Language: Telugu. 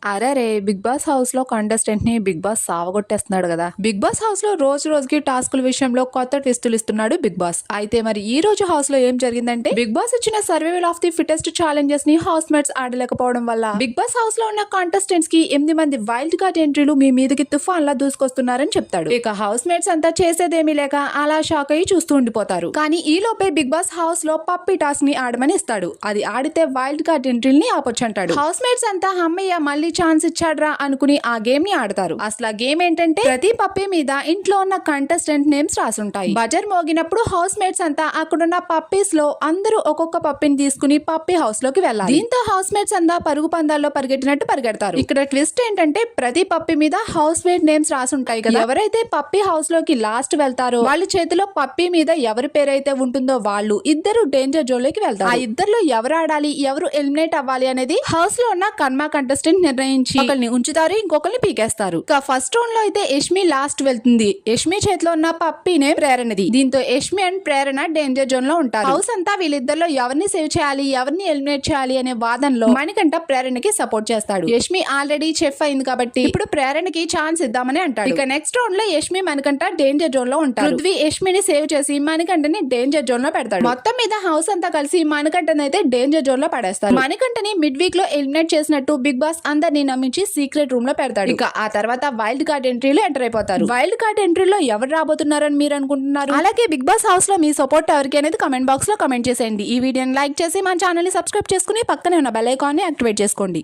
అరే బిగ్ బాస్ హౌస్ లో కంటెస్టెంట్ ని బిగ్ బాస్ సావగొట్టేస్తున్నాడు కదా. బిగ్ బాస్ హౌస్ లో రోజు రోజుకి టాస్కుల విషయంలో కొత్త ట్విస్టులు ఇస్తున్నాడు బిగ్ బాస్. అయితే మరి ఈ రోజు హౌస్ లో ఏం జరిగిందంటే, బిగ్ బాస్ ఇచ్చిన survival of the fittest challenges ని హౌస్ మేట్స్ ఆడలేకపోవడం వల్ల బిగ్ బాస్ హౌస్ లో ఉన్న కంటెస్టెంట్స్ కి 8 మంది వైల్డ్ కార్డ్ ఎంట్రీలు మీ మీదకి తుఫాన్ లా దూసుకొస్తున్నారని చెప్తాడు. ఇక హౌస్ మేట్స్ అంతా చేసేదేమీ లేక అలా షాక్ అయ్యి చూస్తూ ఉండిపోతారు. కానీ ఈ లోపే బిగ్ బాస్ హౌస్ లో పప్పి టాస్క్ ని ఆడమని ఇస్తాడు. అది ఆడితే వైల్డ్ కార్డ్ ఎంట్రీని ఆపొచ్చు అంటాడు. హౌస్ మేట్స్ అంతా అమ్మయ్య మళ్ళీ ఛాన్స్ ఇచ్చాడ్రా అనుకుని ఆ గేమ్ ని ఆడతారు. అసలు ఆ గేమ్ ఏంటంటే, ప్రతి పప్పి మీద ఇంట్లో ఉన్న కంటెస్టెంట్ నేమ్స్ రాసుంటాయి. బజర్ మోగినప్పుడు హౌస్ మేట్స్ అంతా అక్కడున్న పప్పీస్ లో అందరూ ఒక్కొక్క పప్పిని తీసుకుని పప్పి హౌస్ లోకి వెళ్ళాలి. దీంతో హౌస్ మేట్స్ అంతా పరుగు పందాల్లో పరిగెట్టినట్టు పరిగెడతారు. ఇక్కడ ట్విస్ట్ ఏంటంటే, ప్రతి పప్పి మీద హౌస్ మేట్ నేమ్స్ రాసుంటాయి కదా. ఎవరైతే పప్పి హౌస్ లోకి లాస్ట్ వెళ్తారో వాళ్ళ చేతిలో పప్పి మీద ఎవరి పేరైతే ఉంటుందో వాళ్ళు ఇద్దరు డేంజర్ జోన్ లోకి వెళ్తారు. ఆ ఇద్దరులో ఎవరు ఆడాలి, ఎవరు ఎలిమినేట్ అవ్వాలి అనేది హౌస్ లో ఉన్న కర్మ కంటెస్టెంట్ నిర్ణయించి ఒకరిని ఉంచుతారు, ఇంకొకరిని పీకేస్తారు. ఇక ఫస్ట్ రౌండ్ లో అయితే యష్మి లాస్ట్ వెళ్తుంది. యష్మి చేతిలో ఉన్న పప్పినే ప్రేరణది. దీంతో Yashmi and Prerana danger zone లో ఉంటారు. హౌస్ అంతా వీళ్ళిద్దరిలో ఎవరిని సేవ్ చేయాలి, ఎవరిని ఎలిమినేట్ చేయాలి అనే వాదనలో మణికంఠ ప్రేరణకి సపోర్ట్ చేస్తాడు. యష్మి ఆల్రెడీ చెఫ్ అయింది కాబట్టి ఇప్పుడు ప్రేరణకి ఛాన్స్ ఇద్దామని అంటాడు. ఇక నెక్స్ట్ రౌండ్ లో యష్మి మణికంఠ డేంజర్ జోన్ లో ఉంటారు. పృథ్వీ యష్మిని సేవ్ చేసి మణికంఠని డేంజర్ జోన్ లో పెడతాడు. మొత్తం మీద హౌస్ అంతా కలిసి మణికంఠని అయితే డేంజర్ జోన్ లో పడేస్తారు. మణికంఠని మిడ్ వీక్ లో ఎలిమినేట్ చేసినట్టు బిగ్ బాస్ అందరినీ నమ్మించి సీక్రెట్ రూమ్ లో పెడతాడు. ఇక ఆ తర్వాత వైల్డ్ కార్డ్ ఎంట్రీలో ఎంటర్ అయిపోతారు. వైల్డ్ కార్డ్ ఎంట్రీలో ఎవరు రాబోతున్నారని మీరు అనుకుంటున్నారు? అలాగే బిగ్ బాస్ హౌస్ లో మీ సపోర్ట్ ఎవరికి అనేది కమెంట్ బాక్స్ లో కమెంట్ చేసేయండి. ఈ వీడియోని లైక్ చేసి మన ఛానల్ ని సబ్స్క్రైబ్ చేసుకుని పక్కనే ఉన్న బెల్ ఐకాన్ ని యాక్టివేట్ చేసుకోండి.